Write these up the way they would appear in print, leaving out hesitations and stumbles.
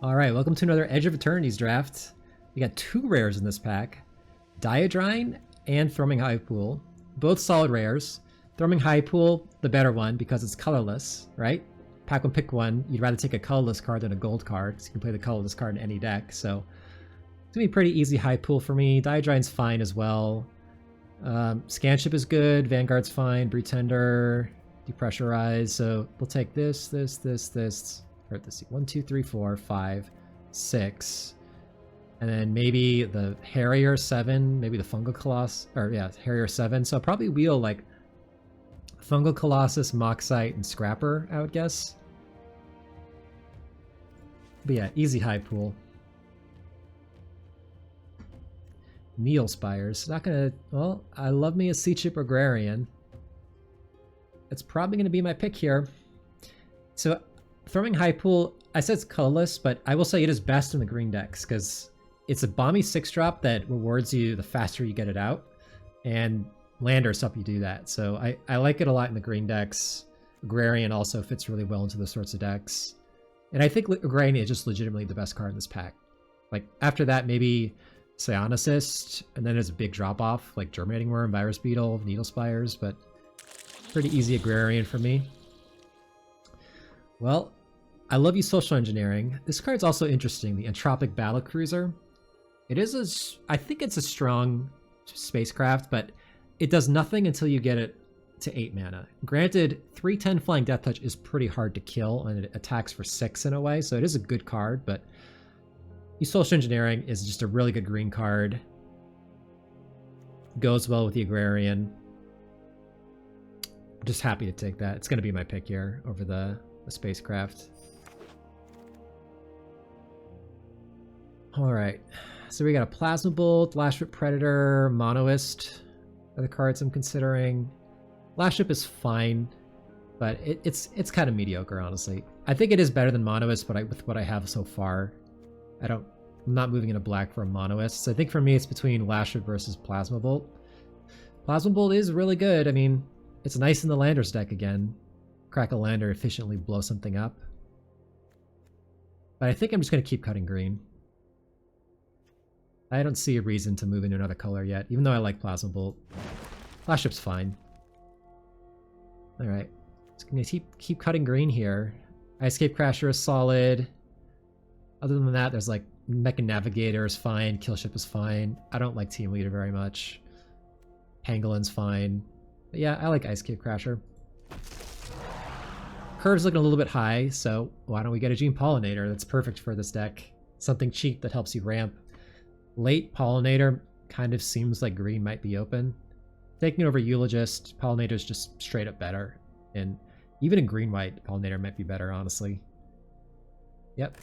Alright, welcome to another Edge of Eternities draft. We got two rares in this pack. Diadrine and Thrumming High Pool. Both solid rares. Thrumming High Pool, the better one because it's colorless, right? Pack one, pick one. You'd rather take a colorless card than a gold card, so you can play the colorless card in any deck. So it's gonna be pretty easy high pool for me. Diadrine's fine as well. Scanship is good. Vanguard's fine. Pretender, Depressurize. So we'll take this. Let's see, 1, 2, 3, 4, 5, 6. And then maybe the Harrier 7, maybe the Fungal Colossus, or yeah, Harrier 7. So I'll probably wheel like Fungal Colossus, Moxite, and Scrapper, I would guess. But yeah, easy high pool. Needle Spires. Not gonna, well, I love me a Sea Chip Agrarian. It's probably gonna be my pick here. So Thrumming High Pool, I said it's colorless, but I will say it is best in the green decks because it's a bomby 6-drop that rewards you the faster you get it out, and landers help you do that. So I like it a lot in the green decks. Agrarian also fits really well into those sorts of decks. And I think Agrarian is just legitimately the best card in this pack. Like, after that, maybe Psionicist, and then there's a big drop-off, like Germinating Worm, Virus Beetle, Needle Spires, but pretty easy Agrarian for me. Well, I love you Social Engineering. This card's also interesting, the Entropic Battle Cruiser. It is I think it's a strong spacecraft, but it does nothing until you get it to 8 mana. Granted, 3/10 Flying Death Touch is pretty hard to kill, and it attacks for 6 in a way, so it is a good card, but you Social Engineering is just a really good green card. Goes well with the Agrarian. I'm just happy to take that. It's going to be my pick here over the spacecraft. Alright, so we got a Plasma Bolt, Last Rip Predator, Monoist are the cards I'm considering. Last Rip is fine, but it's kind of mediocre, honestly. I think it is better than Monoist, but with what I have so far, I'm not moving into black for a Monoist. So I think for me it's between Last Rip versus Plasma Bolt. Plasma Bolt is really good. I mean, it's nice in the Landers deck again. Crack a lander, efficiently blow something up. But I think I'm just going to keep cutting green. I don't see a reason to move into another color yet, even though I like Plasma Bolt. Last Rip's fine. Alright, just going to keep cutting green here. Escape Crasher is solid. Other than that, there's like Mecha Navigator is fine, Killship is fine. I don't like Team Leader very much. Pangolin's fine. But yeah, I like Ice Cave Crasher. Curve's looking a little bit high, so why don't we get a Gene Pollinator? That's perfect for this deck. Something cheap that helps you ramp. Late Pollinator kind of seems like green might be open. Taking over Eulogist, Pollinator's just straight up better. And even in green-white, Pollinator might be better, honestly. Yep.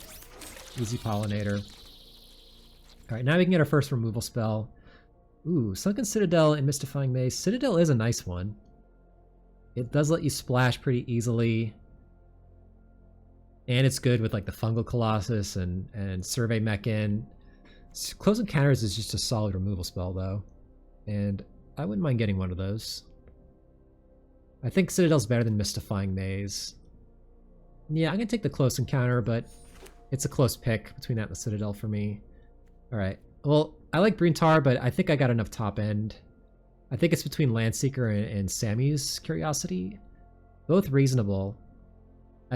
Easy Pollinator. Alright, now we can get our first removal spell. Ooh, Sunken Citadel and Mystifying Maze. Citadel is a nice one. It does let you splash pretty easily. And it's good with like the Fungal Colossus and Survey Mechan. Close Encounters is just a solid removal spell though. And I wouldn't mind getting one of those. I think Citadel's better than Mystifying Maze. Yeah, I'm gonna take the Close Encounter, but it's a close pick between that and the Citadel for me. Alright. Well, I like Breentar, but I think I got enough top end. I think it's between Landseeker and Sammy's Curiosity. Both reasonable.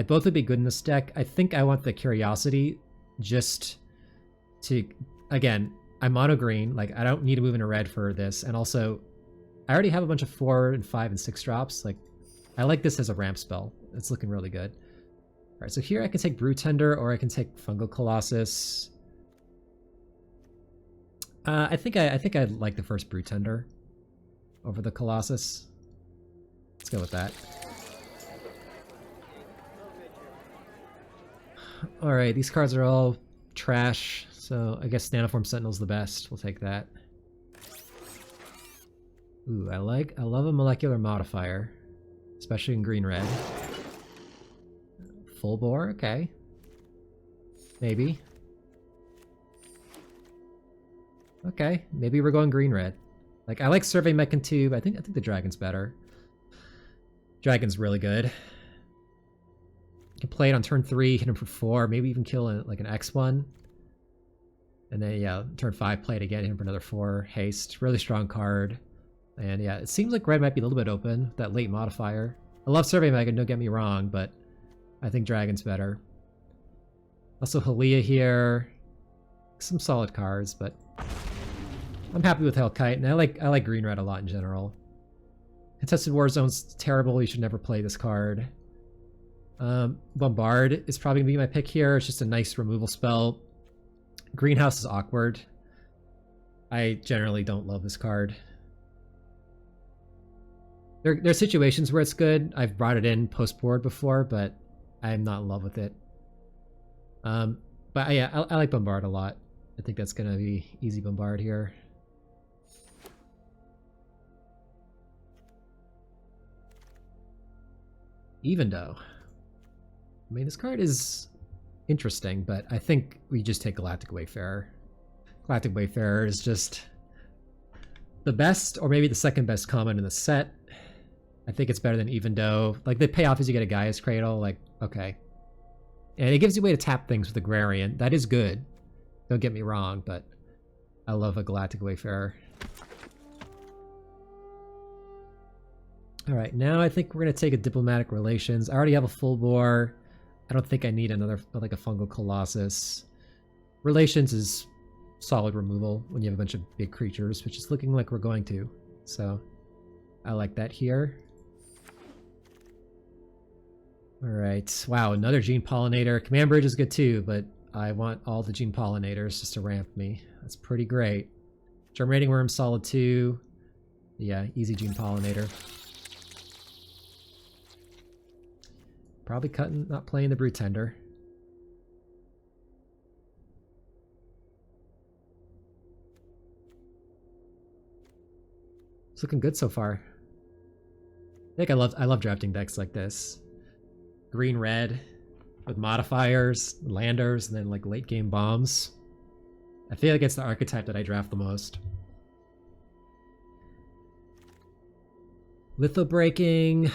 Both would be good in this deck. I think I want the Curiosity just to... Again, I'm mono green. Like, I don't need to move into red for this. And also, I already have a bunch of 4 and 5 and 6 drops. Like, I like this as a ramp spell. It's looking really good. Alright, so here I can take Brewtender or I can take Fungal Colossus. I think I like the first Brewtender over the Colossus. Let's go with that. Alright, these cards are all trash, so I guess Nanoform Sentinel's the best. We'll take that. Ooh, I love a Molecular Modifier, especially in green-red. Full Bore, okay. Maybe. Okay, maybe we're going green-red. Like, I like Survey Mechan too, but I think the Dragon's better. Dragon's really good. You can play it on turn 3, hit him for 4, maybe even kill like an X1. And then, yeah, turn 5, play it again, hit him for another 4. Haste, really strong card. And yeah, it seems like red might be a little bit open, that late modifier. I love Survey Megan, don't get me wrong, but I think Dragon's better. Also Halia here. Some solid cards, but I'm happy with Hellkite, and I like green-red a lot in general. Contested War Zone's terrible, you should never play this card. Bombard is probably going to be my pick here. It's just a nice removal spell. Greenhouse is awkward. I generally don't love this card. There are situations where it's good. I've brought it in post-board before, but I'm not in love with it. But yeah, I like Bombard a lot. I think that's going to be easy Bombard here. Even though, I mean, this card is interesting, but I think we just take Galactic Wayfarer. Galactic Wayfarer is just the best, or maybe the second best common in the set. I think it's better than Even Though. Like, the payoff is you get a Gaia's Cradle, like, okay. And it gives you a way to tap things with Agrarian. That is good. Don't get me wrong, but I love a Galactic Wayfarer. Alright, now I think we're going to take a Diplomatic Relations. I already have a full bore. I don't think I need another, like a Fungal Colossus. Relations is solid removal when you have a bunch of big creatures, which is looking like we're going to. So, I like that here. Alright, wow, another Gene Pollinator. Command Bridge is good too, but I want all the Gene Pollinators just to ramp me. That's pretty great. Germinating Worm, solid 2. Yeah, easy Gene Pollinator. Probably cutting, not playing the Brute Tender. It's looking good so far. I think I love drafting decks like this. Green red with modifiers, landers, and then like late game bombs. I feel like it's the archetype that I draft the most. Litho Breaking.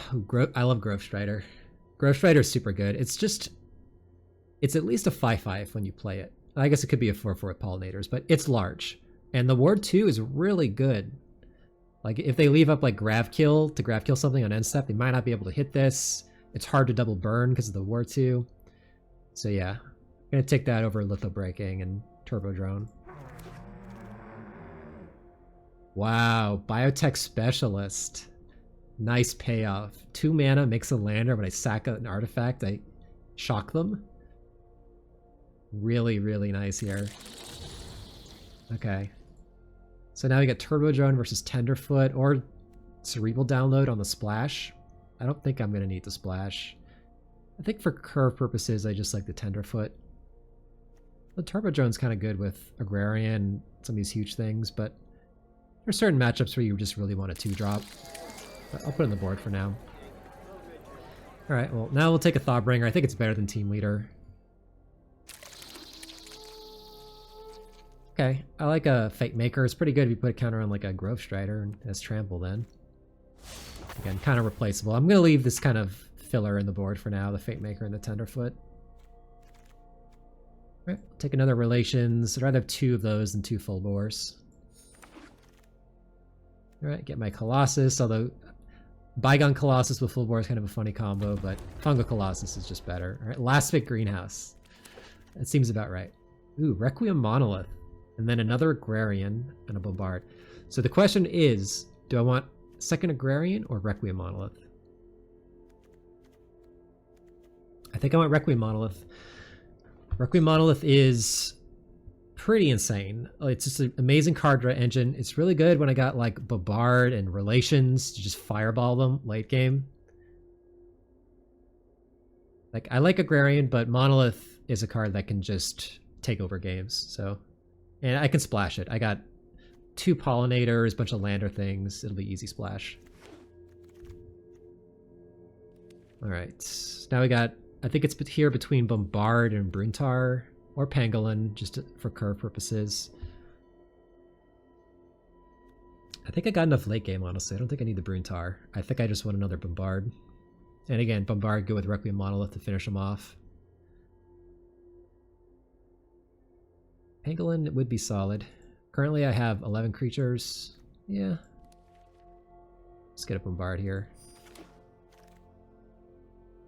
I love Grove Strider. Grove Strider is super good. It's at least a 5/5 when you play it. I guess it could be a 4/4 with Pollinators, but it's large. And the Ward 2 is really good. Like, if they leave up like Grav Kill to Grav Kill something on end step, they might not be able to hit this. It's hard to double burn because of the Ward 2. So yeah, I'm going to take that over Litho Breaking and Turbo Drone. Wow, Biotech Specialist. Nice payoff. 2 mana, makes a lander. When I sack an artifact, I shock them. Really, really nice here. Okay. So now we got Turbo Drone versus Tenderfoot, or Cerebral Download on the Splash. I don't think I'm going to need the Splash. I think for curve purposes, I just like the Tenderfoot. The Turbo Drone's kind of good with Agrarian, some of these huge things, but there's certain matchups where you just really want a 2-drop. I'll put it on the board for now. Alright, well, now we'll take a Thawbringer. I think it's better than Team Leader. Okay, I like a Fate Maker. It's pretty good if you put a counter on like a Grove Strider and has Trample then. Again, kind of replaceable. I'm going to leave this kind of filler in the board for now, the Fate Maker and the Tenderfoot. Alright, take another Relations. I'd rather have 2 of those than 2 full bores. Alright, get my Colossus, although Bygone Colossus with full bore is kind of a funny combo, but Fungal Colossus is just better. Alright, last pick Greenhouse. That seems about right. Ooh, Requiem Monolith. And then another Agrarian and a Bombard. So the question is, do I want second Agrarian or Requiem Monolith? I think I want Requiem Monolith. Requiem Monolith is pretty insane. It's just an amazing card draw engine. It's really good when I got like Bombard and Relations to just fireball them late game. Like, I like Agrarian, but Monolith is a card that can just take over games. So, and I can splash it. I got 2 Pollinators, a bunch of Lander things. It'll be easy splash. All right, now we got, I think it's here between Bombard and Bruntar, or Pangolin, just for curve purposes. I think I got enough late game, honestly. I don't think I need the Bruntar. I think I just want another Bombard. And again, Bombard go with Requiem Monolith to finish them off. Pangolin would be solid. Currently I have 11 creatures. Yeah. Let's get a Bombard here.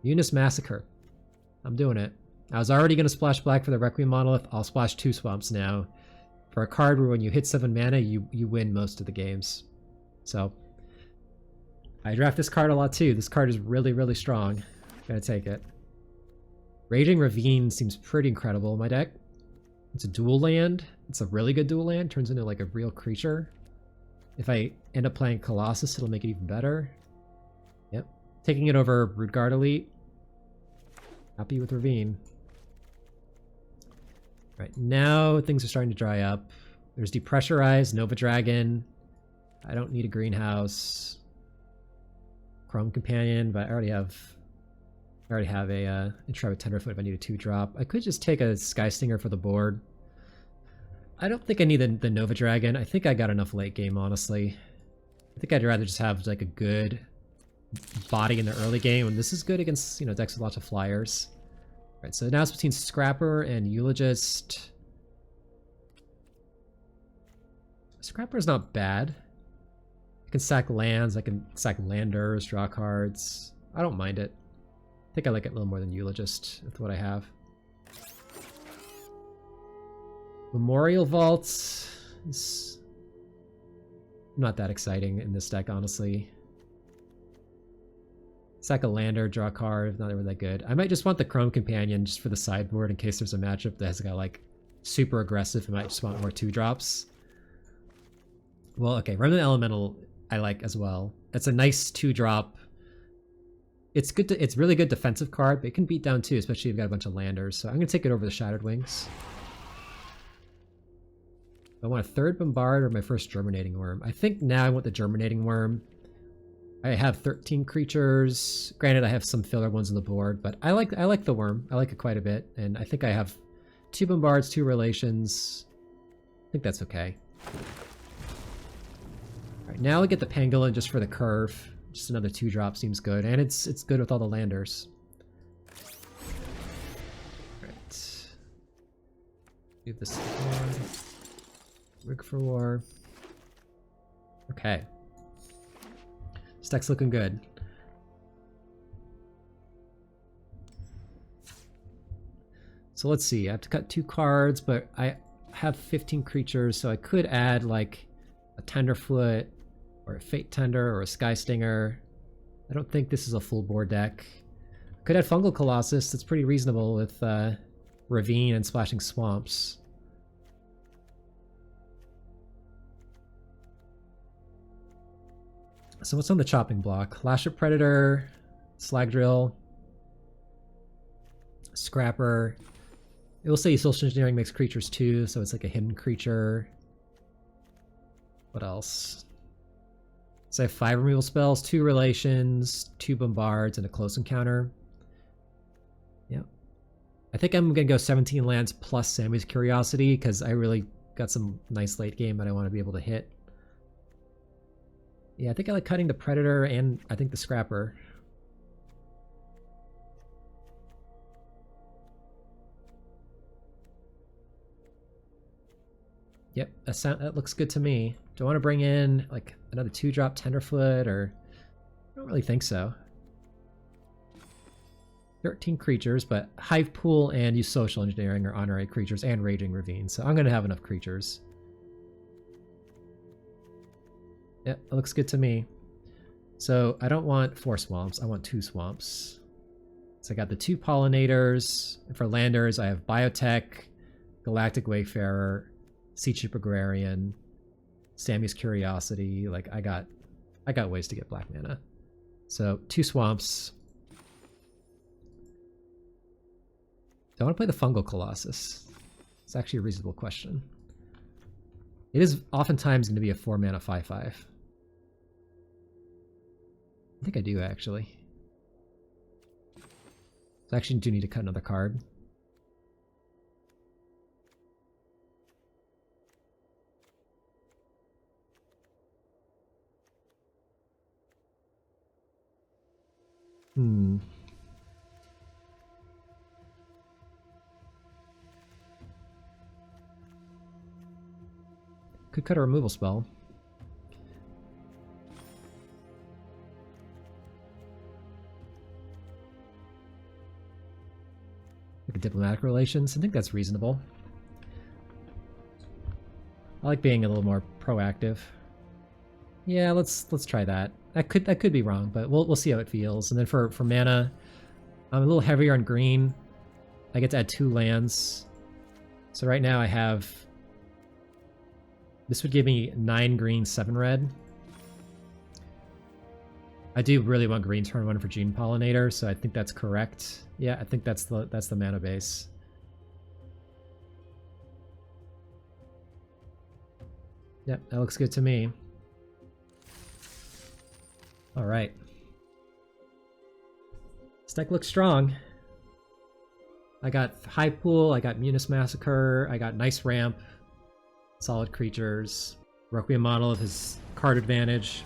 Eunice Massacre. I'm doing it. I was already going to splash black for the Requiem Monolith. I'll splash 2 swamps now. For a card where when you hit 7 mana, you win most of the games. So, I draft this card a lot too. This card is really, really strong. Gonna take it. Raging Ravine seems pretty incredible in my deck. It's a dual land. It's a really good dual land. Turns into like a real creature. If I end up playing Colossus, it'll make it even better. Yep. Taking it over Broodguard Elite. Happy with Ravine. Right, now things are starting to dry up. There's Depressurize, Nova Dragon. I don't need a greenhouse. Chrome Companion, but I already have a Intrepid Tenderfoot if I need a 2-drop. I could just take a Sky Stinger for the board. I don't think I need the Nova Dragon. I think I got enough late game, honestly. I think I'd rather just have like a good body in the early game, and this is good against, you know, decks with lots of flyers. Right, so now it's between Scrapper and Eulogist. Scrapper's not bad. I can sack lands, I can sack landers, draw cards. I don't mind it. I think I like it a little more than Eulogist with what I have. Memorial Vault is not that exciting in this deck, honestly. Sack a lander, draw a card, not really that good. I might just want the Chrome Companion just for the sideboard in case there's a matchup that has got like super aggressive. I might just want more 2-drops. Well, okay, Remnant Elemental I like as well. It's a nice 2-drop. It's good. It's really good defensive card, but it can beat down too, especially if you've got a bunch of landers. So I'm gonna take it over the Shattered Wings. I want a 3rd Bombard or my first Germinating Worm. I think now I want the Germinating Worm. I have 13 creatures. Granted, I have some filler ones on the board, but I like the worm. I like it quite a bit, and I think I have 2 Bombards, 2 Relations. I think that's okay. All right, now I get the Pangolin just for the curve. Just another 2-drop seems good, and it's good with all the landers. All right. Move this on. Rig for War. Okay. This deck's looking good. So let's see. I have to cut 2 cards, but I have 15 creatures, so I could add like a Tenderfoot or a Fate Tender or a Sky Stinger. I don't think this is a full board deck. Could add Fungal Colossus. That's pretty reasonable with Ravine and Splashing Swamps. So what's on the chopping block? Lasher Predator, Slag Drill, Scrapper. It will say Social Engineering makes creatures too, so it's like a hidden creature. What else? So I have 5 removal spells, 2 Relations, 2 Bombards, and a Close Encounter. Yep. I think I'm going to go 17 lands plus Sammy's Curiosity, because I really got some nice late game that I want to be able to hit. Yeah, I think I like cutting the Predator and I think the Scrapper. Yep, that looks good to me. Do I want to bring in like another 2-drop Tenderfoot or... I don't really think so. 13 creatures, but Hive Pool and use Social Engineering are honorary creatures and Raging Ravine, so I'm going to have enough creatures. Yep, that looks good to me. So I don't want 4 swamps, I want 2 swamps. So I got the 2 pollinators. And for landers, I have Biotech, Galactic Wayfarer, Sea Sheep Agrarian, Sammy's Curiosity. Like I got ways to get black mana. So 2 swamps. Do I want to play the Fungal Colossus? It's actually a reasonable question. It is oftentimes going to be a 4-mana 5/5. I think I do, actually. So I actually do need to cut another card. Hmm. Could cut a removal spell. Like a diplomatic relations. I think that's reasonable. I like being a little more proactive. Yeah, let's try that. I could be wrong, but we'll see how it feels. And then for mana, I'm a little heavier on green. I get to add 2 lands. So right now I have... This would give me 9 green, 7 red. I do really want green turn 1 for Gene Pollinator, so I think that's correct. Yeah, I think that's the mana base. Yep, that looks good to me. Alright. This deck looks strong. I got High Pool, I got Munis Massacre, I got Nice Ramp, solid creatures. Requiem Monolith is card advantage.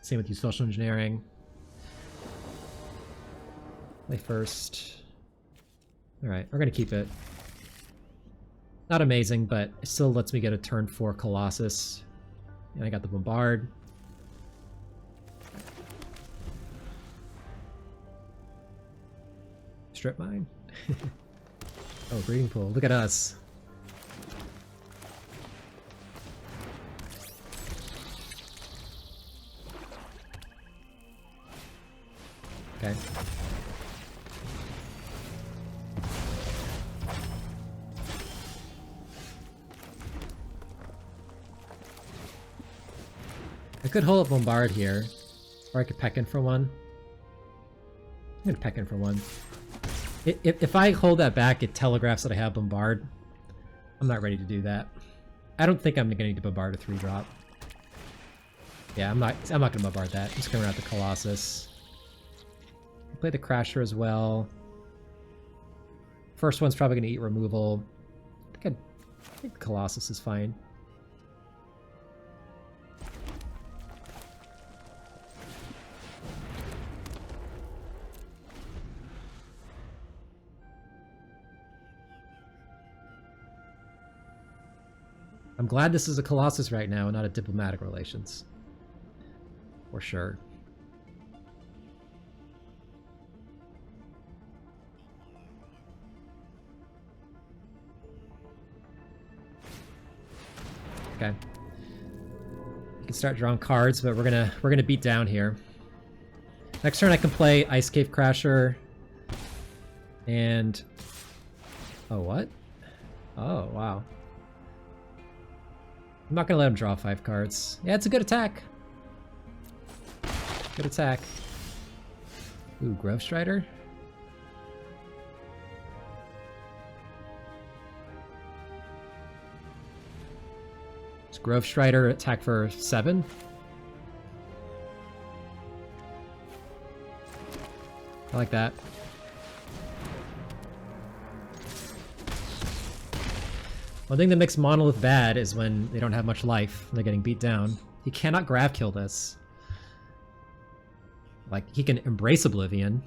Same with you, Social Engineering. Play first. Alright, we're gonna keep it. Not amazing, but it still lets me get a turn 4 Colossus. And I got the Bombard. Strip Mine. Oh, Breeding Pool. Look at us. Okay. I could hold up Bombard here, or I could peck in for 1. I'm gonna peck in for 1. If I hold that back, it telegraphs that I have Bombard. I'm not ready to do that. I don't think I'm gonna need to Bombard a 3-drop. Yeah, I'm not gonna Bombard that. I'm just gonna run out the Colossus. Play the Crasher as well. First one's probably gonna eat removal. I think the Colossus is fine. I'm glad this is a Colossus right now and not a Diplomatic Relations. For sure. Okay. You can start drawing cards, but we're gonna beat down here. Next turn I can play Ice Cave Crasher. And... Oh, what? Oh, wow. I'm not gonna let him draw 5 cards. Yeah, it's a good attack. Good attack. Ooh, Grove Strider? Does Grove Strider attack for 7? I like that. One thing that makes Monolith bad is when they don't have much life and they're getting beat down. He cannot grab kill this. Like, he can Embrace Oblivion.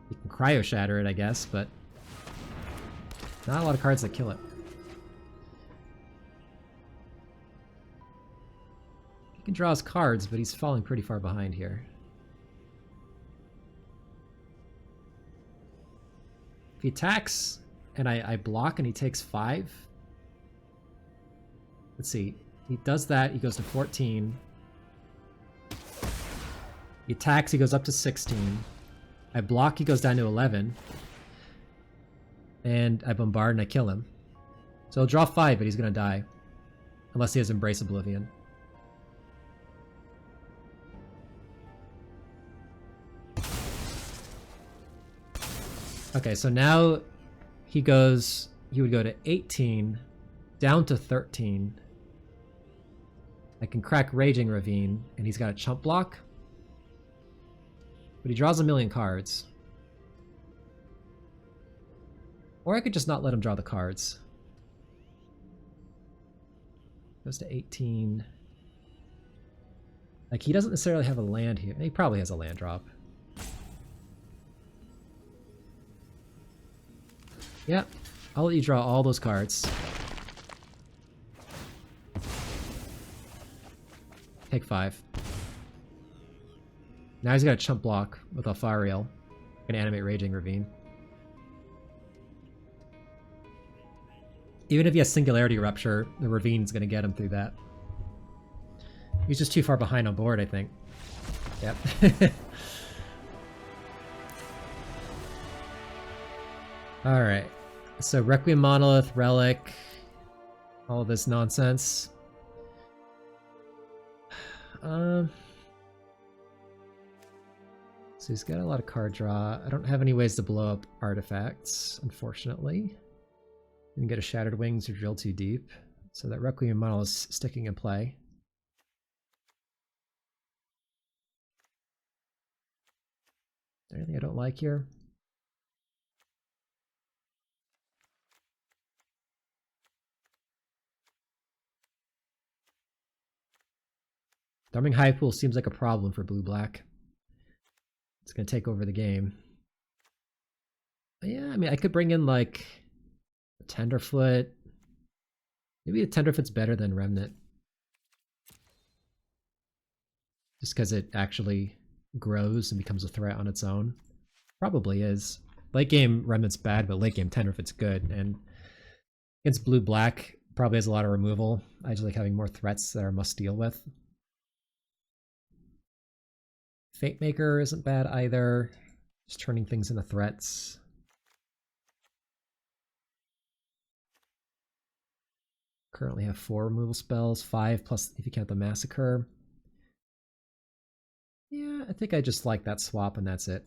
He can Cryo Shatter it, I guess, but not a lot of cards that kill it. He can draw his cards, but he's falling pretty far behind here. If he attacks and I block and he takes 5... Let's see. He does that, he goes to 14. He attacks, he goes up to 16. I block, he goes down to 11. And I Bombard and I kill him. So he'll draw 5, but he's gonna die. Unless he has Embrace Oblivion. Okay, so now he would go to 18, down to 13. I can crack Raging Ravine, and he's got a chump block. But he draws a million cards. Or I could just not let him draw the cards. Goes to 18. Like, he doesn't necessarily have a land here. He probably has a land drop. Yeah, I'll let you draw all those cards. Take 5. Now he's got a chump block with a Fariel. Gonna animate Raging Ravine. Even if he has Singularity Rupture, the Ravine's gonna get him through that. He's just too far behind on board, I think. Yep. Alright. So Requiem Monolith, Relic, all of this nonsense. So he's got a lot of card draw. I don't have any ways to blow up artifacts, unfortunately. Didn't get a Shattered Wings or Drill Too Deep. So that Requiem Monolith is sticking in play. Is there anything I don't like here? Thumbing High Pool seems like a problem for blue-black. It's going to take over the game. But yeah, I mean, I could bring in like a Tenderfoot. Maybe a Tenderfoot's better than Remnant. Just because it actually grows and becomes a threat on its own. Probably is. Late game Remnant's bad, but late game Tenderfoot's good. And against blue-black, probably has a lot of removal. I just like having more threats that are must deal with. Fate Maker isn't bad either. Just turning things into threats. Currently have 4 removal spells, 5 plus if you count the Massacre. Yeah, I think I just like that swap and that's it.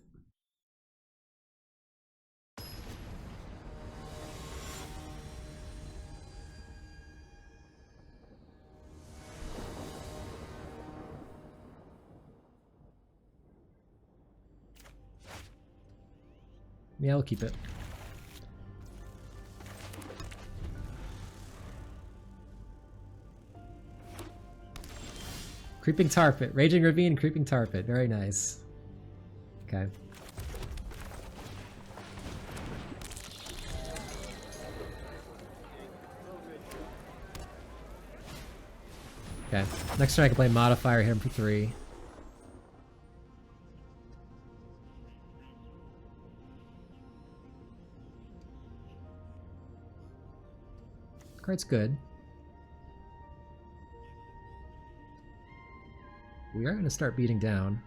Yeah, I'll keep it. Creeping Tar Pit. Raging Ravine, Creeping Tar Pit. Very nice. Okay. Okay. Next turn I can play Modifier, hit him for 3. Card's good. We are going to start beating down.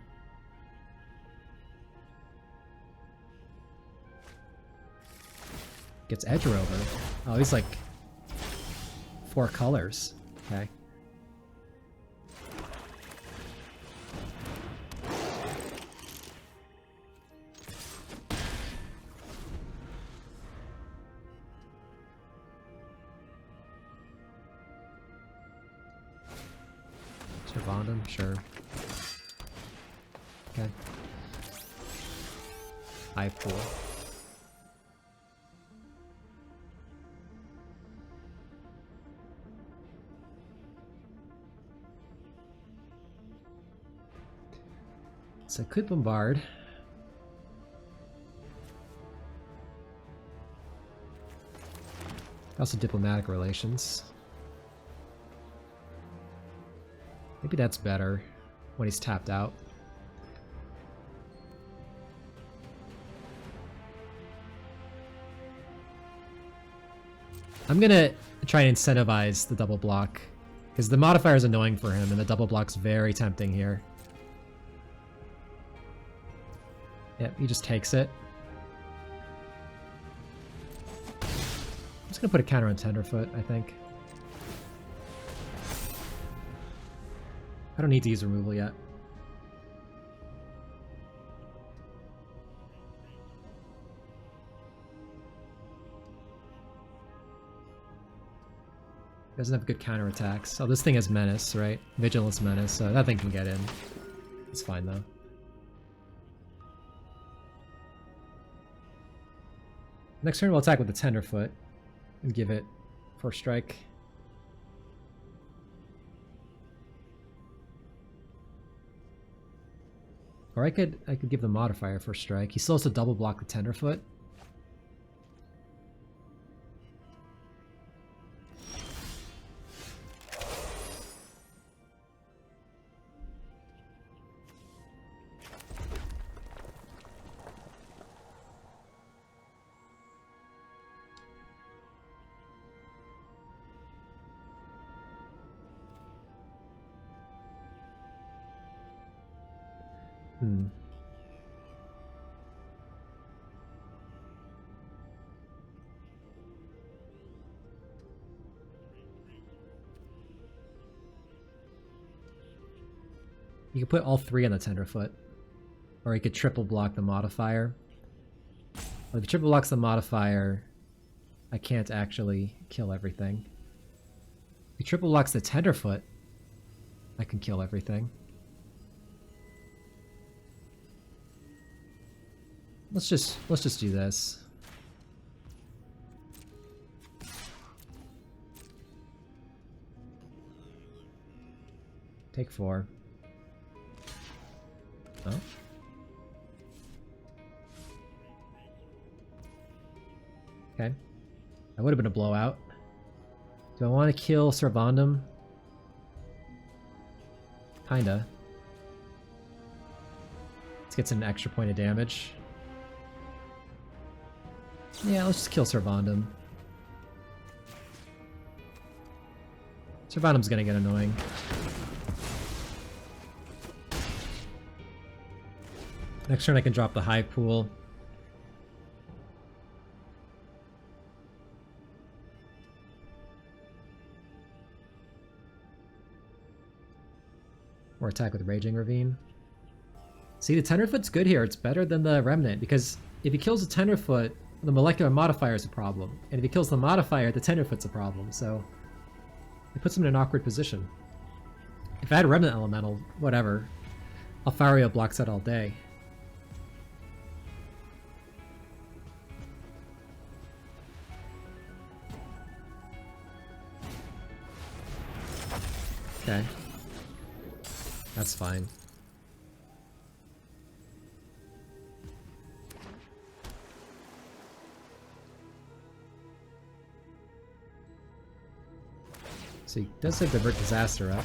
Gets Edge Rover. Oh, he's like 4 colors. Okay. Servandum, sure. Okay. High Pool. So I could bombard. Also diplomatic relations. Maybe that's better when he's tapped out. I'm gonna try and incentivize the double block because the modifier is annoying for him and the double block's very tempting here. Yep, he just takes it. I'm just gonna put a counter on Tenderfoot, I think. I don't need to use removal yet. Doesn't have good counterattacks. Oh, this thing has Menace, right? Vigilance Menace, so that thing can get in. It's fine though. Next turn we'll attack with the Tenderfoot and give it first strike. Or I could give the modifier first strike. He still has to double block the Tenderfoot. You could put all 3 on the Tenderfoot. Or you could triple block the modifier. Well, if he triple blocks the modifier, I can't actually kill everything. If he triple blocks the Tenderfoot, I can kill everything. Let's just do this. Take 4. Oh. Okay. That would have been a blowout. Do I want to kill Servandum? Kinda. Let's get an extra point of damage. Yeah, let's just kill Servandum. Servandum's gonna get annoying. Next turn I can drop the Hive Pool. Or attack with Raging Ravine. See, the Tenderfoot's good here. It's better than the Remnant, because if he kills the Tenderfoot, the molecular modifier is a problem. And if he kills the modifier, the Tenderfoot's a problem, so it puts him in an awkward position. If I had a Remnant Elemental, whatever. Alfario blocks that all day. Okay. That's fine. So he does have Divert Disaster up.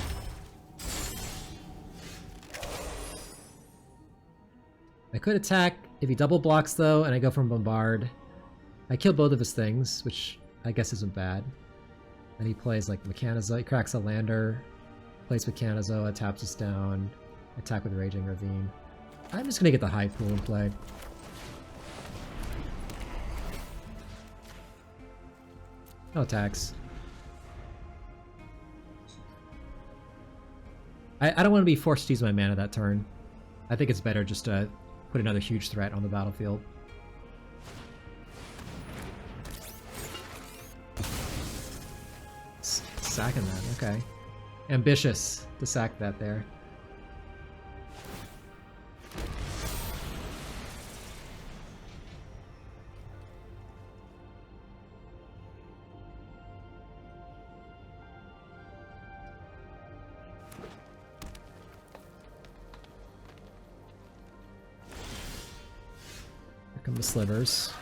I could attack if he double blocks though, and I go from Bombard. I kill both of his things, which I guess isn't bad. And he plays like Mechanizoa, he cracks a Lander, plays Mechanizoa, taps us down, attack with Raging Ravine. I'm just gonna get the Hive Pool in play. No attacks. I don't want to be forced to use my mana that turn. I think it's better just to put another huge threat on the battlefield. Sacking that, okay. Ambitious to sack that there. Here come the slivers.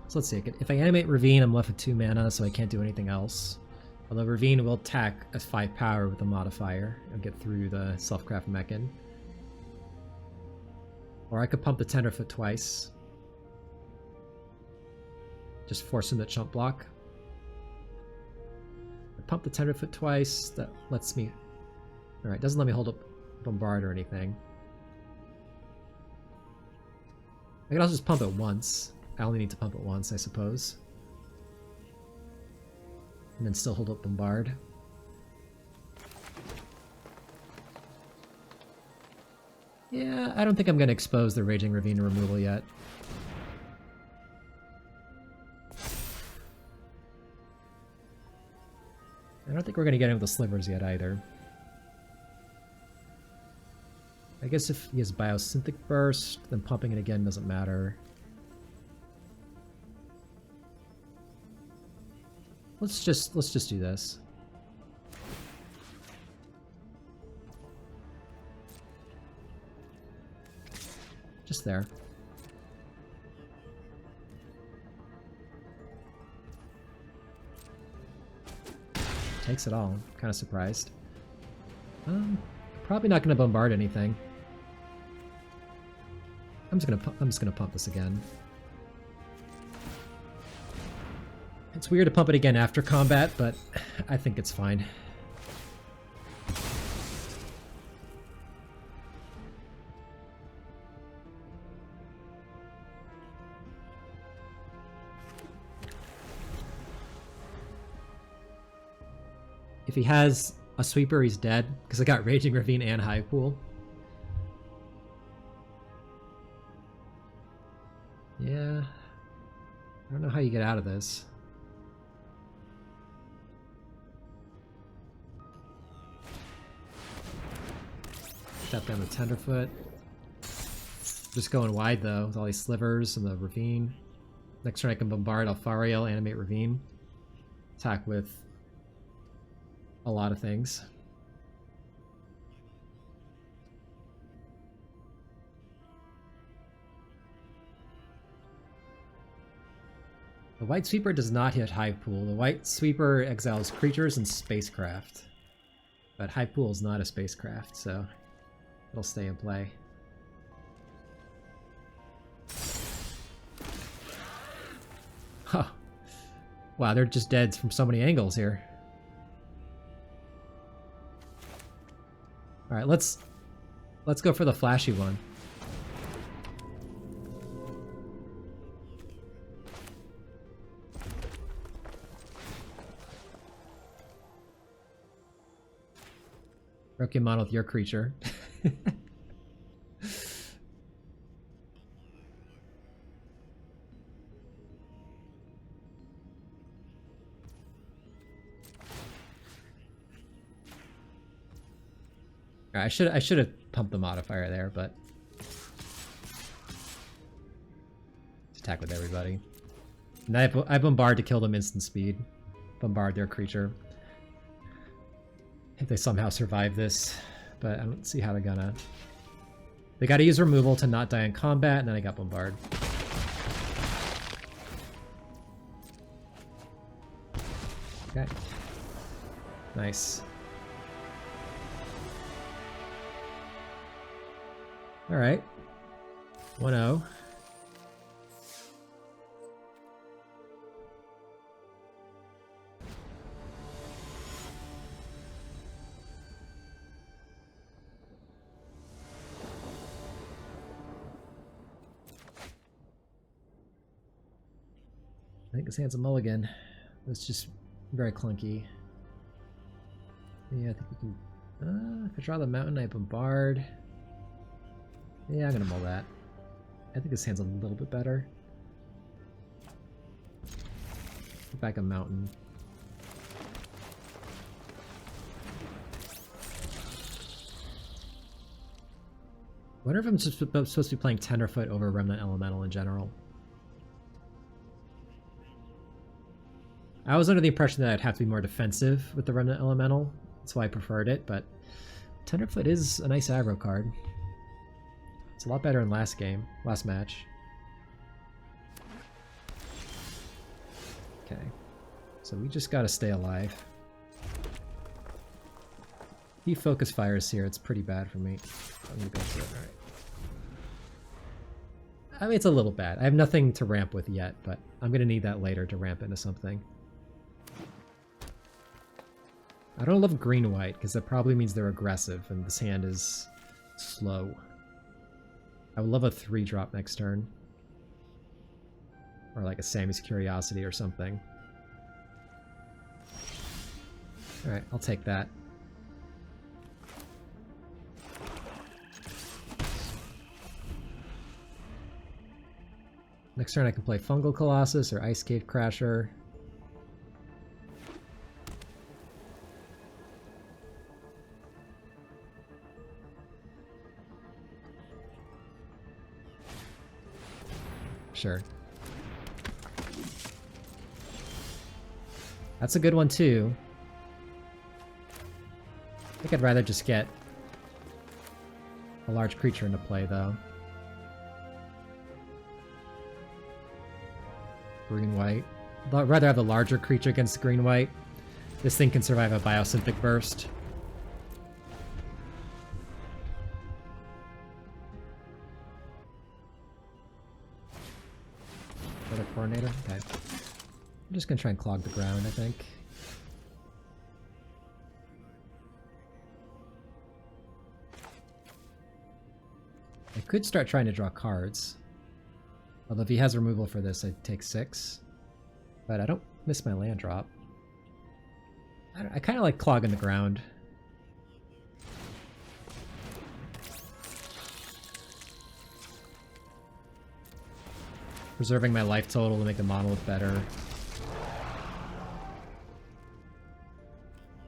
So let's see, if I animate Ravine, I'm left with 2 mana, so I can't do anything else. Although Ravine will attack as 5 power with a modifier and get through the Selfcraft Mechan. Or I could pump the Tenderfoot twice. Just force him to chump block. I pump the Tenderfoot twice, that lets me... Alright, doesn't let me hold up Bombard or anything. I can also just pump it once. I only need to pump it once, I suppose. And then still hold up Bombard. Yeah, I don't think I'm going to expose the Raging Ravine removal yet. I don't think we're going to get in with the slivers yet either. I guess if he has Biosynthetic Burst, then pumping it again doesn't matter. Let's just do this. Just there. Takes it all. I'm kind of surprised. Probably not going to bombard anything. I'm just gonna pump this again. It's weird to pump it again after combat, but I think it's fine. If he has a sweeper, he's dead, because I got Raging Ravine and Hive Pool. Yeah. I don't know how you get out of this. Tap down the Tenderfoot. Just going wide though, with all these slivers and the ravine. Next turn I can bombard Alfariel, animate ravine. Attack with a lot of things. The White Sweeper does not hit Hive Pool. The White Sweeper exiles creatures and spacecraft. But Hive Pool is not a spacecraft, so it'll stay in play. Huh. Wow, they're just dead from so many angles here. Alright, let's go for the flashy one. Broken model with your creature. I should have pumped the modifier there, but attack with everybody. And I bombard to kill them instant speed. Bombard their creature. If they somehow survive this, but I don't see how they're gonna. They gotta use removal to not die in combat, and then I got bombard. Okay. Nice. Alright. 1-0. I think this hand's a mulligan. It's just very clunky. Yeah, I think we can... if I draw the mountain, I bombard. Yeah, I'm gonna mull that. I think this hand's a little bit better. Put back a mountain. I wonder if I'm just supposed to be playing Tenderfoot over Remnant Elemental in general. I was under the impression that I'd have to be more defensive with the Remnant Elemental. That's why I preferred it, but Tenderfoot is a nice aggro card. It's a lot better in last match. Okay, so we just gotta stay alive. He focus fires here, it's pretty bad for me. I'm gonna go through it, alright. I mean, it's a little bad. I have nothing to ramp with yet, but I'm gonna need that later to ramp into something. I don't love green-white, because that probably means they're aggressive, and this hand is slow. I would love a 3-drop next turn. Or like a Sammy's Curiosity or something. Alright, I'll take that. Next turn I can play Fungal Colossus or Ice Cave Crasher. Sure. That's a good one too. I think I'd rather just get a large creature into play though. green-white. I'd rather have the larger creature against the green-white. This thing can survive a Biosynthic Burst. Another Coordinator? Okay. I'm just gonna try and clog the ground, I think. I could start trying to draw cards. Although if he has removal for this, I'd take 6. But I don't miss my land drop. I kind of like clogging the ground. Preserving my life total to make the monolith better.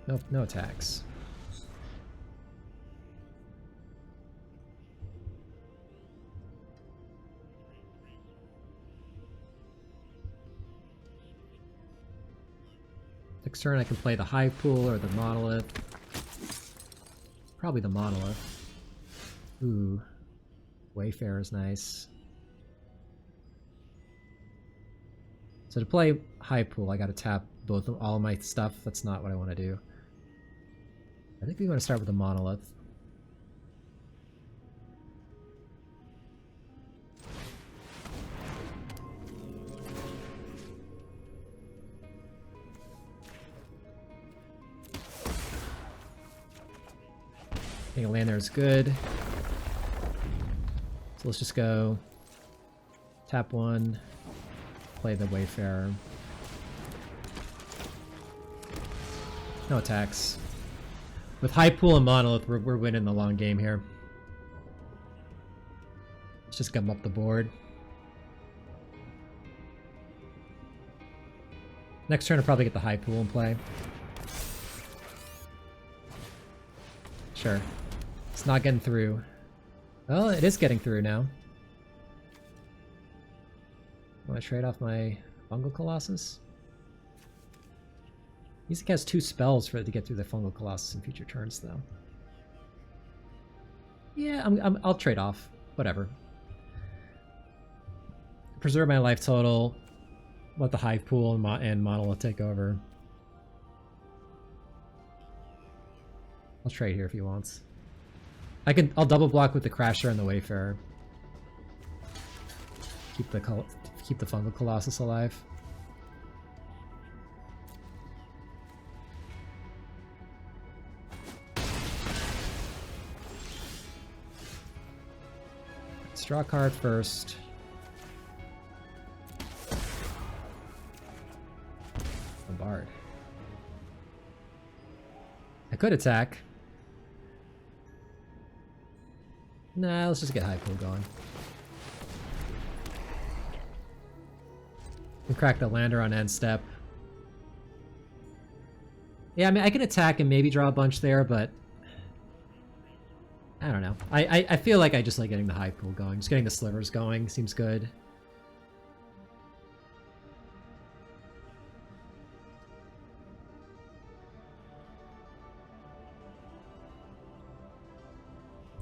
Nope, no attacks. Next turn I can play the Hive Pool or the Monolith. Probably the Monolith. Ooh. Wayfarer is nice. So to play Hive Pool, I gotta tap all my stuff. That's not what I want to do. I think we want to start with the Monolith. I think a land there is good. So let's just go tap 1, play the Wayfarer. No attacks. With High Pool and Monolith, we're winning the long game here. Let's just gum up the board. Next turn I'll probably get the High Pool in play. Sure. It's not getting through. Well, it is getting through now. Want to trade off my Fungal Colossus? He has 2 spells for it to get through the Fungal Colossus in future turns, though. Yeah, I'll trade off. Whatever. Preserve my life total. Let the Hive Pool and Monolith take over. I'll trade here if he wants. I'll double block with the Crasher and the Wayfarer. Keep the Fungal Colossus alive. Let's draw a card first. Bombard. I could attack. Nah, let's just get High Pool going. And crack the Lander on end step. Yeah, I mean, I can attack and maybe draw a bunch there, but I don't know. I feel like I just like getting the High Pool going. Just getting the Slivers going seems good.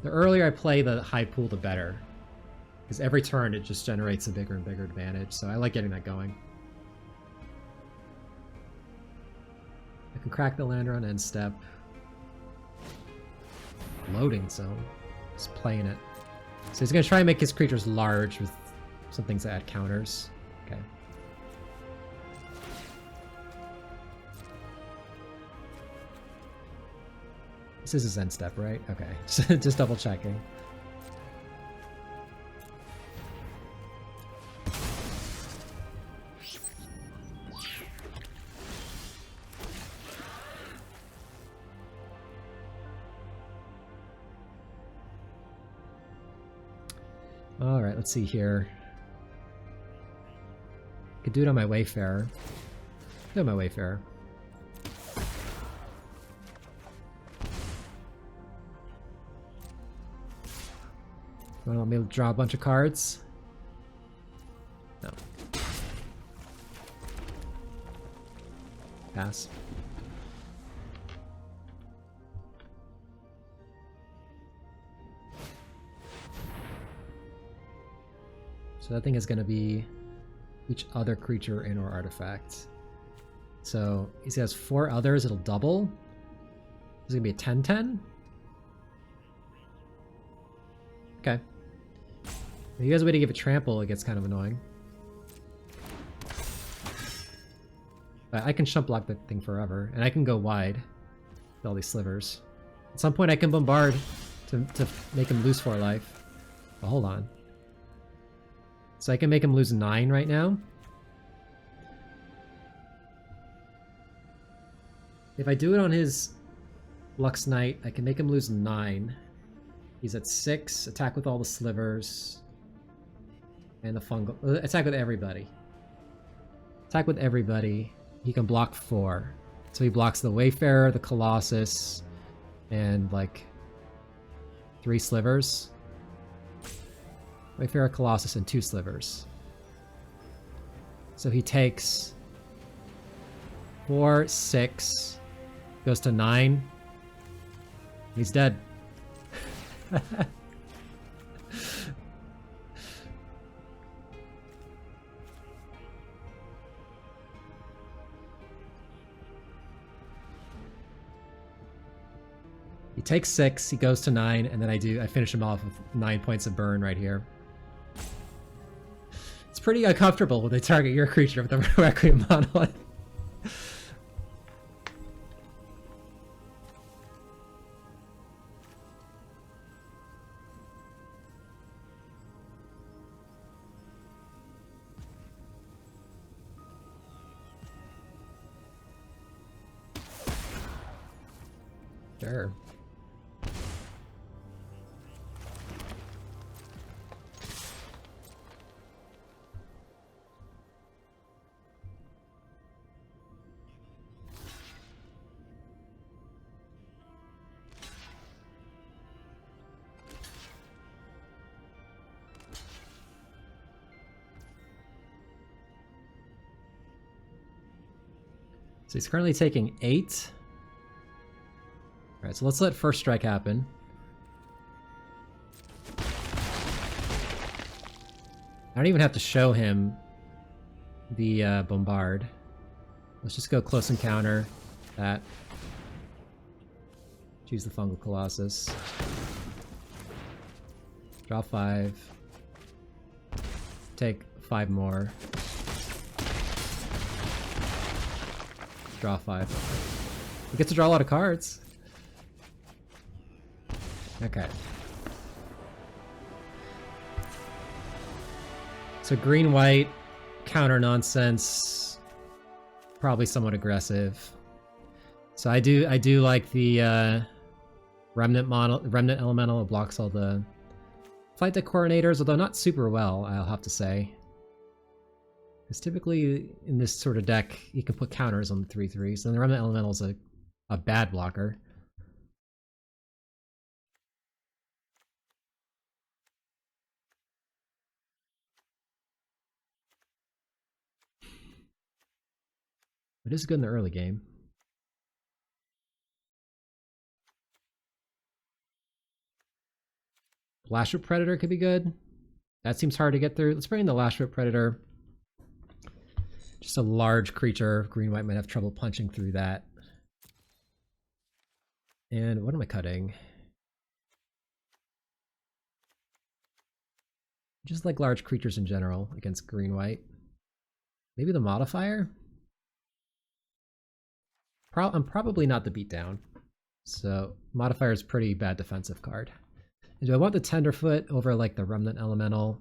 The earlier I play the High Pool, the better. Because every turn it just generates a bigger and bigger advantage, so I like getting that going. I can crack the Lander on end step. Loading zone. Just playing it. So he's going to try and make his creatures large with some things that add counters. Okay. This is his end step, right? Okay. Just double checking. Alright, let's see here. Could do it on my Wayfarer. Do it on my Wayfarer. You want me to draw a bunch of cards? No. Pass. So that thing is going to be each other creature and or artifact. So he has 4 others, it'll double. This is gonna be a 10/10. Okay. If he has a way to give it trample, it gets kind of annoying. But I can shump block that thing forever, and I can go wide with all these slivers. At some point I can bombard to make him lose 4 life. But hold on. So I can make him lose 9 right now. If I do it on his Lux Knight, I can make him lose 9. He's at 6, attack with all the slivers. And the fungal... attack with everybody. Attack with everybody. He can block 4. So he blocks the Wayfarer, the Colossus, and like 3 slivers. Wayfarer, Colossus, and 2 slivers. So he takes 4, 6, goes to 9. He's dead. He takes 6, he goes to 9, and then I finish him off with 9 points of burn right here. It's pretty uncomfortable when they target your creature with a Requiem Monolith. Sure. So he's currently taking 8. Alright, so let's let first strike happen. I don't even have to show him the bombard. Let's just go close encounter that. Choose the Fungal Colossus. Draw 5. Take 5 more. Draw 5. We get to draw a lot of cards. Okay. So green-white, counter nonsense, probably somewhat aggressive. So I do like the remnant elemental. It blocks all the flight deck coordinators, although not super well, I'll have to say. Because typically in this sort of deck, you can put counters on the 3/3s, and the remnant elemental is a bad blocker. It is good in the early game. Lashroot Predator could be good. That seems hard to get through. Let's bring in the Lashroot Predator. Just a large creature. Green-white might have trouble punching through that. And what am I cutting? Just like large creatures in general against green-white. Maybe the modifier? I'm probably not the beatdown. So modifier is pretty bad defensive card. And do I want the Tenderfoot over like the Remnant Elemental?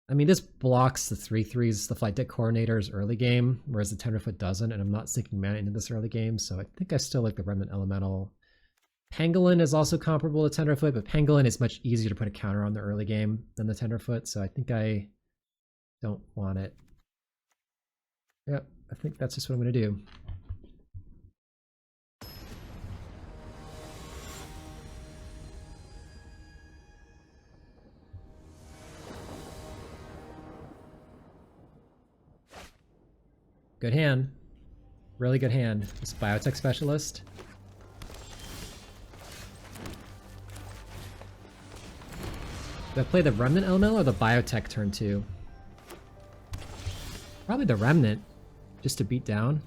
I mean, this blocks the 3/3s, the flight deck coordinators early game, whereas the Tenderfoot doesn't, and I'm not sinking mana into this early game, so I think I still like the Remnant Elemental. Pangolin is also comparable to Tenderfoot, but Pangolin is much easier to put a counter on the early game than the Tenderfoot, so I think I don't want it. Yep, I think that's just what I'm going to do. Good hand. Really good hand. This biotech specialist. Do I play the Remnant Elemental or the biotech turn 2? Probably the Remnant, just to beat down.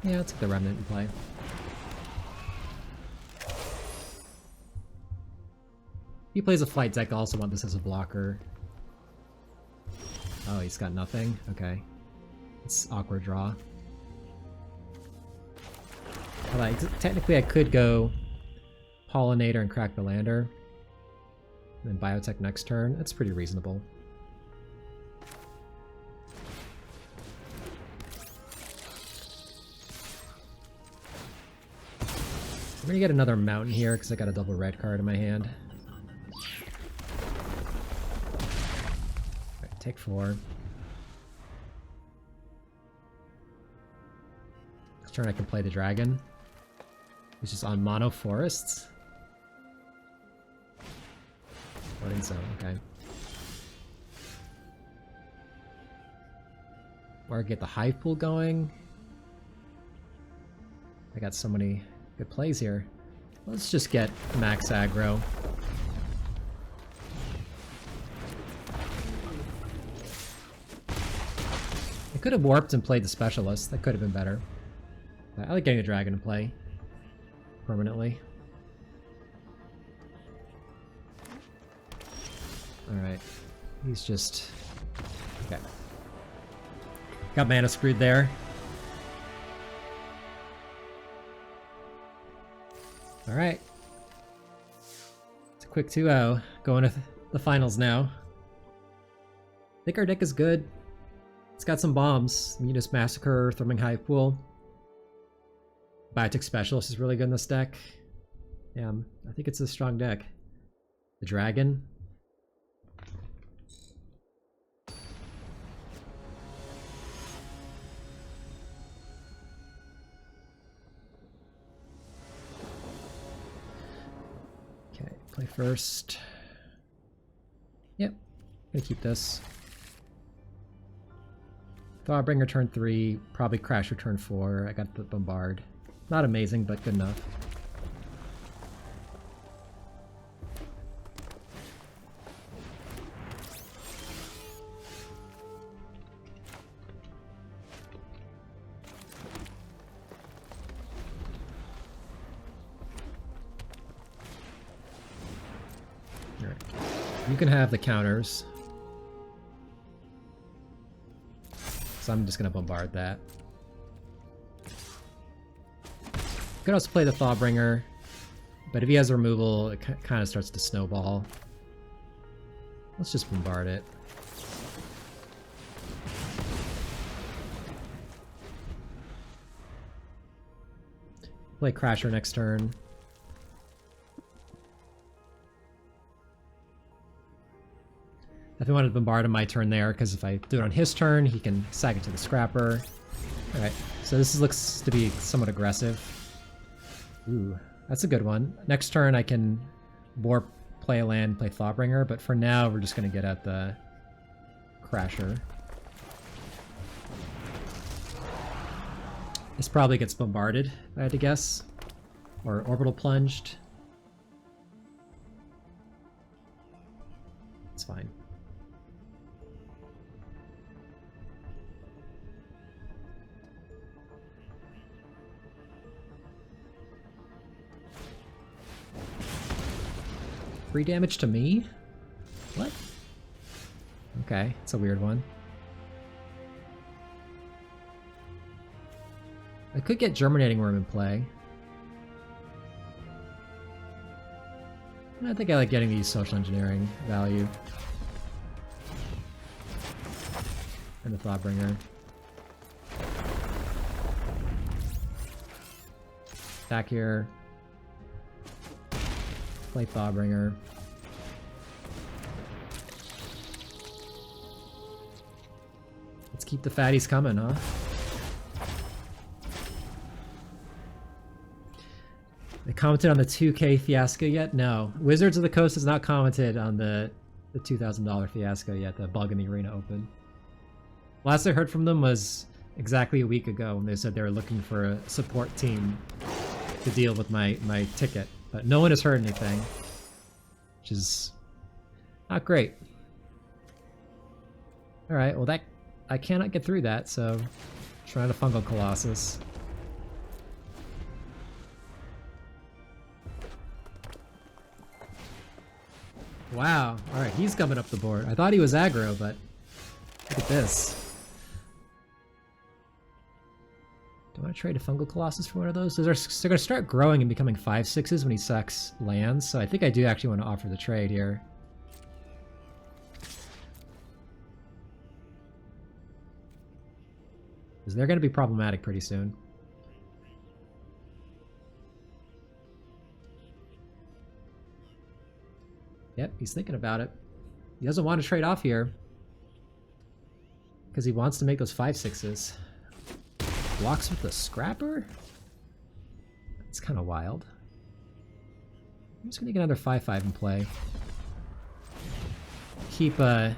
Yeah, let's get the Remnant in play. He plays a flight deck, I also want this as a blocker. Oh, he's got nothing? Okay. It's awkward draw. Technically I could go Pollinator and crack the lander. And then Biotech next turn. That's pretty reasonable. I'm gonna get another mountain here because I got a double red card in my hand. Alright, take 4. Next turn I can play the dragon, which is on mono forests. Loading zone, okay. Or get the hive pool going. I got so many good plays here. Let's just get max aggro. I could have warped and played the specialist. That could have been better. I like getting the dragon to play permanently. Alright. He's just... okay. Got mana screwed there. Alright. It's a quick 2-0. Going to the finals now. I think our deck is good. It's got some bombs. Munis Massacre, Throwing Hive Pool. Biotech Specialist is really good in this deck. Yeah, I think it's a strong deck. The dragon. Okay, play first. Yep, gonna keep this. Thawbringer turn 3, probably Crasher turn 4. I got the Bombard. Not amazing, but good enough. All right. You can have the counters. So I'm just gonna bombard that. Could also play the Thawbringer, but if he has removal, it kind of starts to snowball. Let's just bombard it. Play Crasher next turn. If I wanted to bombard him my turn there, because if I do it on his turn, he can sack it to the Scrapper. Alright, so this looks to be somewhat aggressive. Ooh, that's a good one. Next turn I can warp, play a land, play Thawbringer, but for now we're just going to get at the Crasher. This probably gets bombarded, if I had to guess. Or Orbital Plunged. It's fine. Free damage to me? What? Okay, it's a weird one. I could get Germinating Worm in play. I think I like getting these social engineering value. And the Thawbringer. Attack here. Play Thawbringer. Let's keep the fatties coming, huh? They commented on the 2K fiasco yet? No. Wizards of the Coast has not commented on the $2,000 fiasco yet, the bug in the Arena Open. Last I heard from them was exactly a week ago when they said they were looking for a support team to deal with my ticket. But no one has heard anything, which is not great. Alright, well that... I cannot get through that, so... Trying to Fungal Colossus. Wow, alright, he's coming up the board. I thought he was aggro, but... Look at this. Do I want to trade a Fungal Colossus for one of those? They're going to start growing and becoming 5/6s when he sacks lands, so I think I do actually want to offer the trade here. Because they're going to be problematic pretty soon. Yep, he's thinking about it. He doesn't want to trade off here. Because he wants to make those 5/6s. Blocks with the Scrapper? That's kind of wild. I'm just going to get another 5/5 in play. Keep, I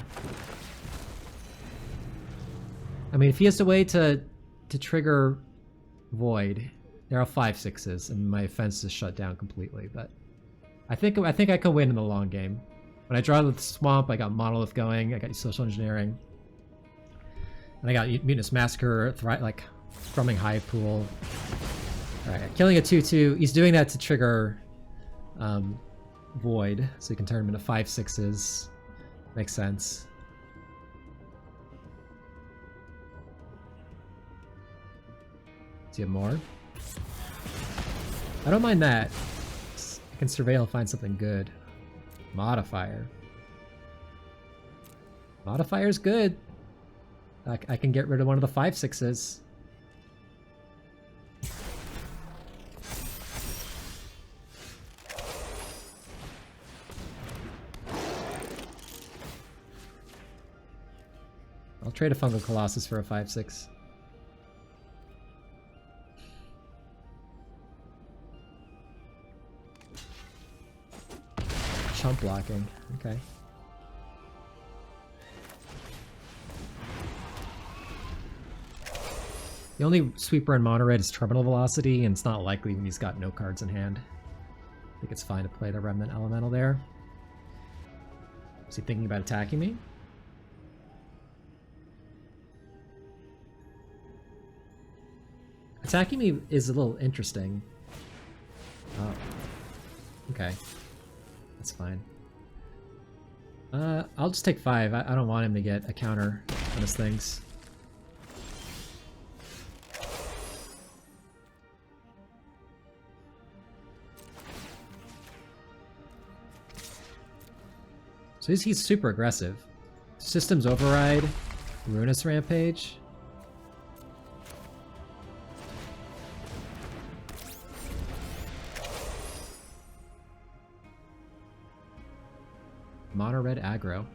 mean, if he has a way to trigger Void, there are 5/6s, and my offense is shut down completely, but... I think I can win in the long game. When I draw the Swamp, I got Monolith going, I got Social Engineering. And I got Mutinous Massacre, like... Thrumming Hive Pool. Alright, killing a 2/2. He's doing that to trigger Void, so you can turn him into 5/6s. Makes sense. Do you have more? I don't mind that. I can surveil and find something good. Modifier. Modifier's good. I can get rid of one of the 5/6s. I'll trade a Fungal Colossus for a 5/6. Chump blocking. Okay. The only sweeper in mono red is Terminal Velocity, and it's not likely when he's got no cards in hand. I think it's fine to play the Remnant Elemental there. Is he thinking about attacking me? Attacking me is a little interesting. Oh. Okay. That's fine. I'll just take 5. I don't want him to get a counter on his things. So he's super aggressive. Systems Override, Ruinous Rampage. Mono red aggro.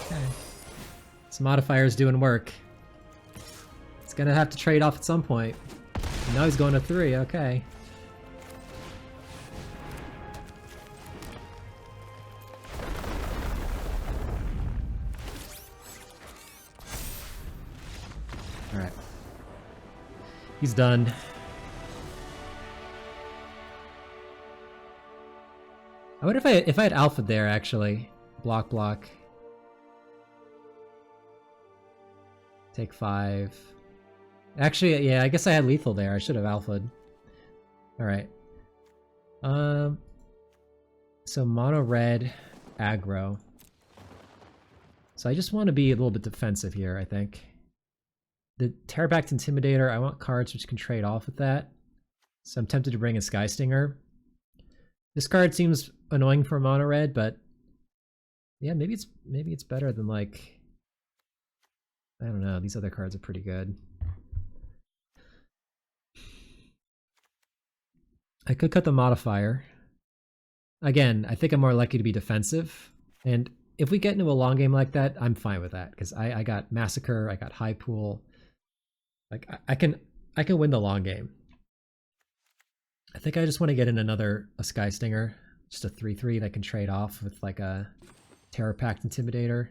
Okay. This modifier's doing work. It's gonna have to trade off at some point. Now he's going to 3, okay. Alright. He's done. I wonder if I had Alpha there, actually. Block. Take 5. Actually, yeah, I guess I had lethal there. I should have alpha'd. Alright. So mono red, aggro. So I just want to be a little bit defensive here, I think. The Terrabacked Intimidator, I want cards which can trade off with that. So I'm tempted to bring a Sky Stinger. This card seems annoying for mono red, but yeah, maybe it's better than, like, I don't know, these other cards are pretty good. I could cut the modifier. Again, I think I'm more likely to be defensive, and if we get into a long game like that, I'm fine with that, because I got Massacre, I got High Pool. Like, I can win the long game. I think I just want to get in a Sky Stinger, just a 3/3 that can trade off with, like, a Terror Pact Intimidator.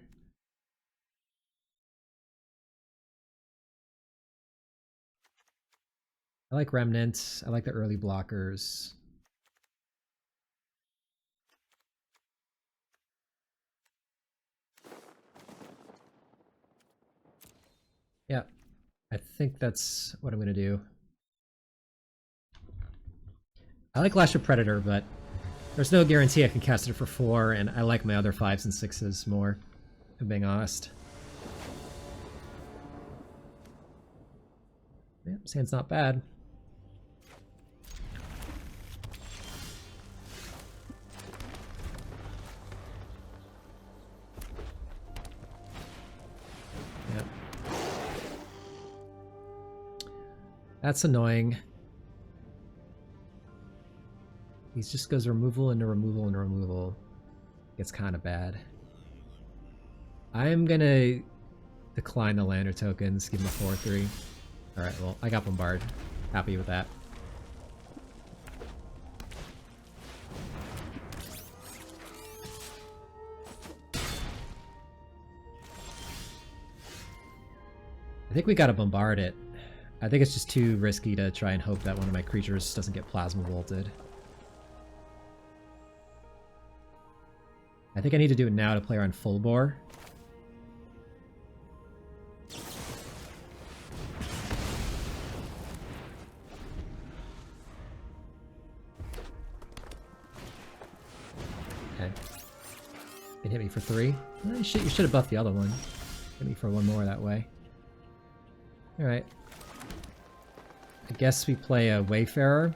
I like Remnant. I like the early blockers. Yeah, I think that's what I'm gonna do. I like Lash of Predator, but there's no guarantee I can cast it for 4, and I like my other 5s and 6s more, if I'm being honest. Yeah, sand's not bad. Yep. That's annoying. He just goes removal into removal into removal. Gets kind of bad. I'm gonna decline the lander tokens, give him a 4/3. Alright, well, I got Bombard. Happy with that. I think we gotta bombard it. I think it's just too risky to try and hope that one of my creatures doesn't get plasma bolted. I think I need to do it now to play around full bore. Okay. It hit me for 3. You should have buffed the other one. Hit me for 1 more that way. Alright. I guess we play a Wayfarer.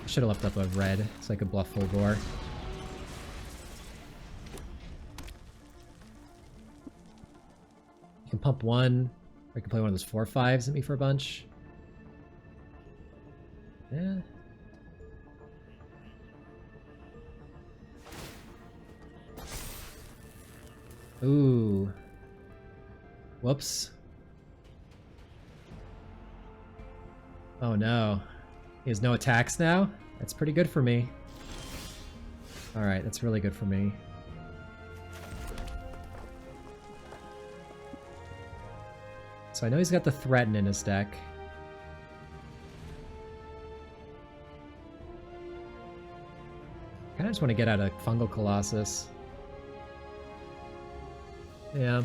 I should have left up a red so I could bluff full bore. You can pump 1, or I can play one of those 4/5s at me for a bunch. Yeah. Ooh. Whoops. Oh no. He has no attacks now? That's pretty good for me. Alright, that's really good for me. So I know he's got the Threaten in his deck. I kinda just want to get out of Fungal Colossus. Yeah.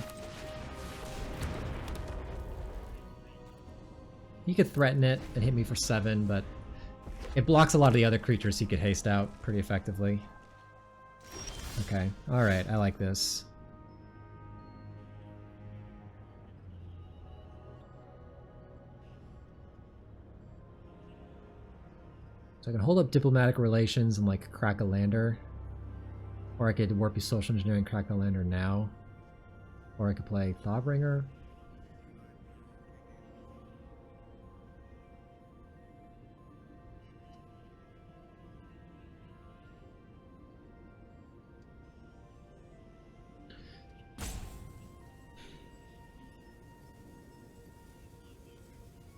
He could threaten it and hit me for 7, but it blocks a lot of the other creatures he could haste out pretty effectively. Okay, alright, I like this. So I can hold up Diplomatic Relations and like crack a lander. Or I could Warp Social Engineering and crack a lander now. Or I could play Thawbringer.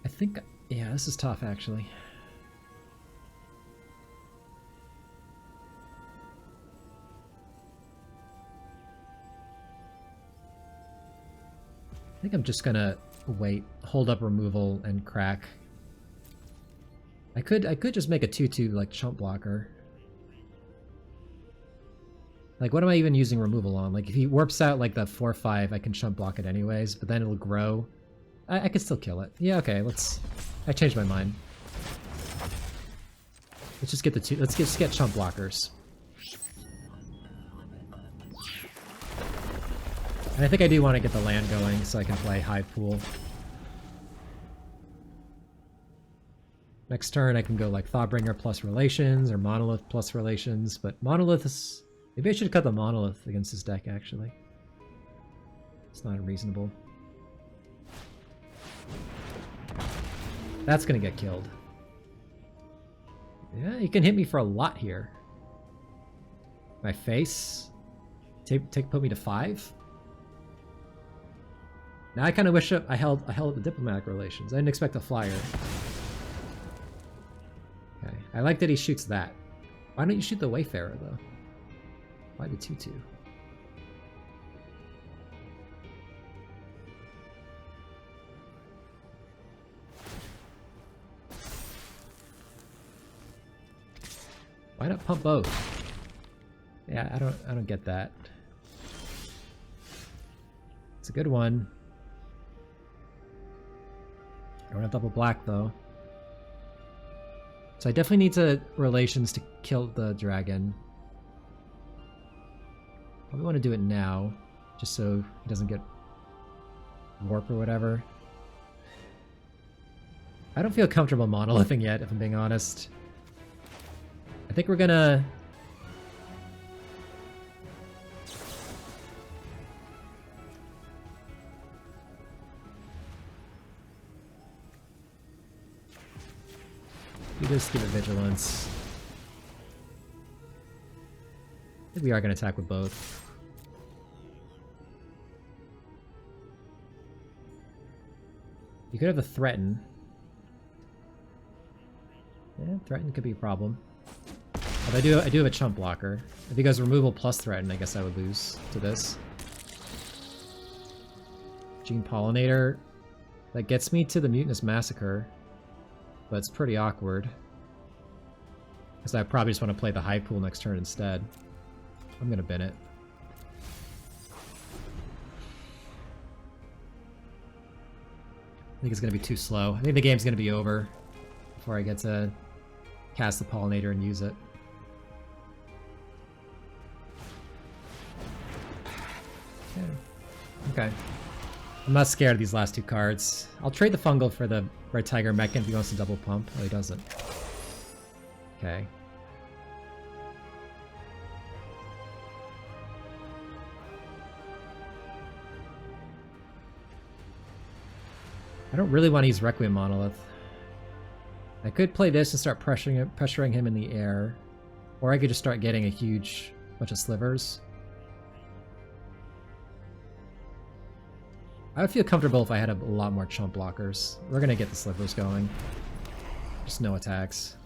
I think, yeah, this is tough actually. I think I'm just gonna wait, hold up removal, and crack. I could just make a 2/2 like chump blocker. Like, what am I even using removal on? Like, if he warps out like the 4/5, I can chump block it anyways, but then it'll grow. I can still kill it. Yeah, okay, I changed my mind. Let's just get the 2, let's just get chump blockers. And I think I do want to get the land going so I can play Hive Pool. Next turn I can go like Thawbringer plus Relations or Monolith plus Relations, but Monolith is... Maybe I should cut the Monolith against his deck actually. It's not unreasonable. That's gonna get killed. Yeah, you can hit me for a lot here. My face? Put me to 5? Now I kind of wish I held the Diplomatic Relations. I didn't expect a flyer. Okay, I like that he shoots that. Why don't you shoot the Wayfarer though? Why the 2/2? pump both? Yeah, I don't get that. It's a good one. I don't have double black though. So I definitely need to relations to kill the dragon. Probably want to do it now, just so he doesn't get warp or whatever. I don't feel comfortable monolithing yet, if I'm being honest. I think we're gonna... we just give it vigilance. I think we are gonna attack with both. You could have a threaten. Yeah, threaten could be a problem. But I do have a chump blocker. If he goes removal plus threaten, I guess I would lose to this. Gene Pollinator. That gets me to the Mutinous Massacre. But it's pretty awkward. Because I probably just want to play the high pool next turn instead. I'm gonna bin it. I think it's gonna be too slow. I think the game's gonna be over before I get to cast the Pollinator and use it. Yeah. Okay. I'm not scared of these last two cards. I'll trade the Fungal for the Red Tiger Mechan if he wants to double pump. Oh, he doesn't. Okay. I don't really want to use Requiem Monolith. I could play this and start pressuring him in the air. Or I could just start getting a huge bunch of slivers. I would feel comfortable if I had a lot more chump blockers. We're gonna get the slivers going. Just no attacks.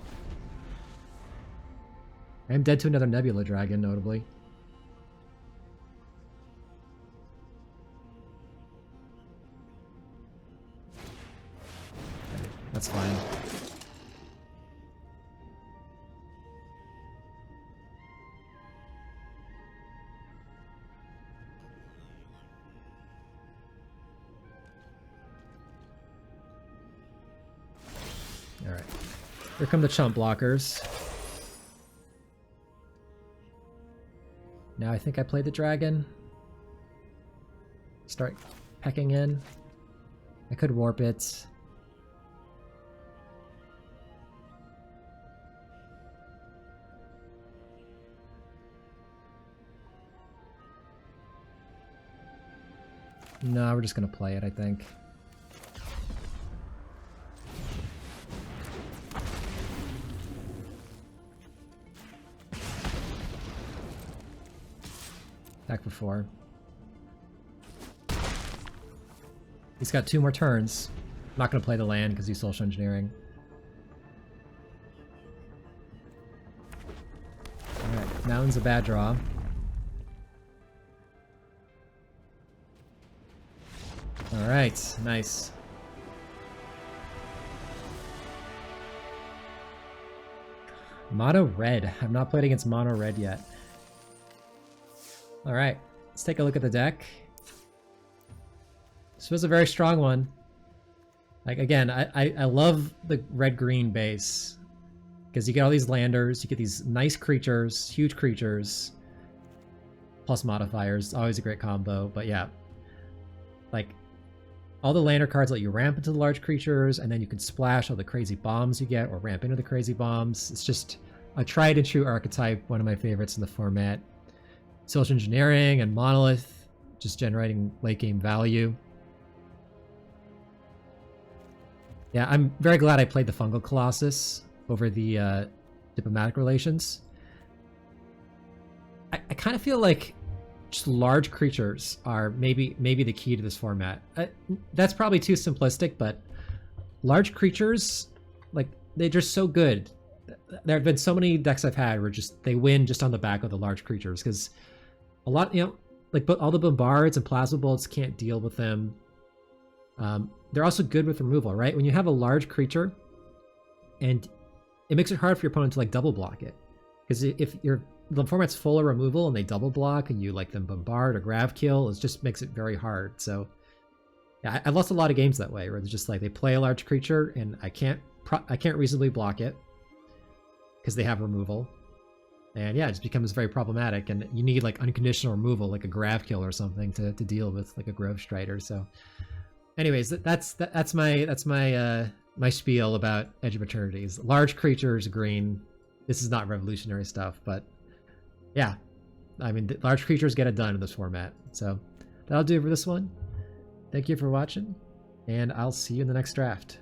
I am dead to another Nebula Dragon, notably. Okay, that's fine. Alright. Here come the chump blockers. Now I think I play the dragon. Start pecking in. I could warp it. No, we're just gonna play it, I think. Back for 4. He's got 2 more turns. I'm not going to play the land because he's social engineering. Alright, Mountain's a bad draw. Alright, nice. Mono red. I've not played against mono red yet. Alright, let's take a look at the deck. This was a very strong one. Like, again, I love the red-green base. Because you get all these landers, you get these nice creatures, huge creatures, plus modifiers. Always a great combo, but yeah. Like, all the lander cards let you ramp into the large creatures, and then you can splash all the crazy bombs you get, or ramp into the crazy bombs. It's just a tried and true archetype, one of my favorites in the format. Social engineering and monolith, just generating late game value. Yeah, I'm very glad I played the Fungal Colossus over the diplomatic relations. I kind of feel like just large creatures are maybe the key to this format. That's probably too simplistic, but large creatures, like, they're just so good. There have been so many decks I've had where just they win just on the back of the large creatures, because a lot, you know, like, but all the bombards and plasma bolts can't deal with them. They're also good with removal, right? When you have a large creature, and it makes it hard for your opponent to, like, double block it. Because if the format's full of removal and they double block and you like them bombard or grab kill, it just makes it very hard. So yeah, I've lost a lot of games that way where they're just like they play a large creature and I can't reasonably block it because they have removal. And yeah, it just becomes very problematic, and you need like unconditional removal, like a grab kill or something, to deal with like a Grove Strider. So, anyways, that's my my spiel about Edge of Eternities. Large creatures, green. This is not revolutionary stuff, but yeah, I mean, large creatures get it done in this format. So that'll do it for this one. Thank you for watching, and I'll see you in the next draft.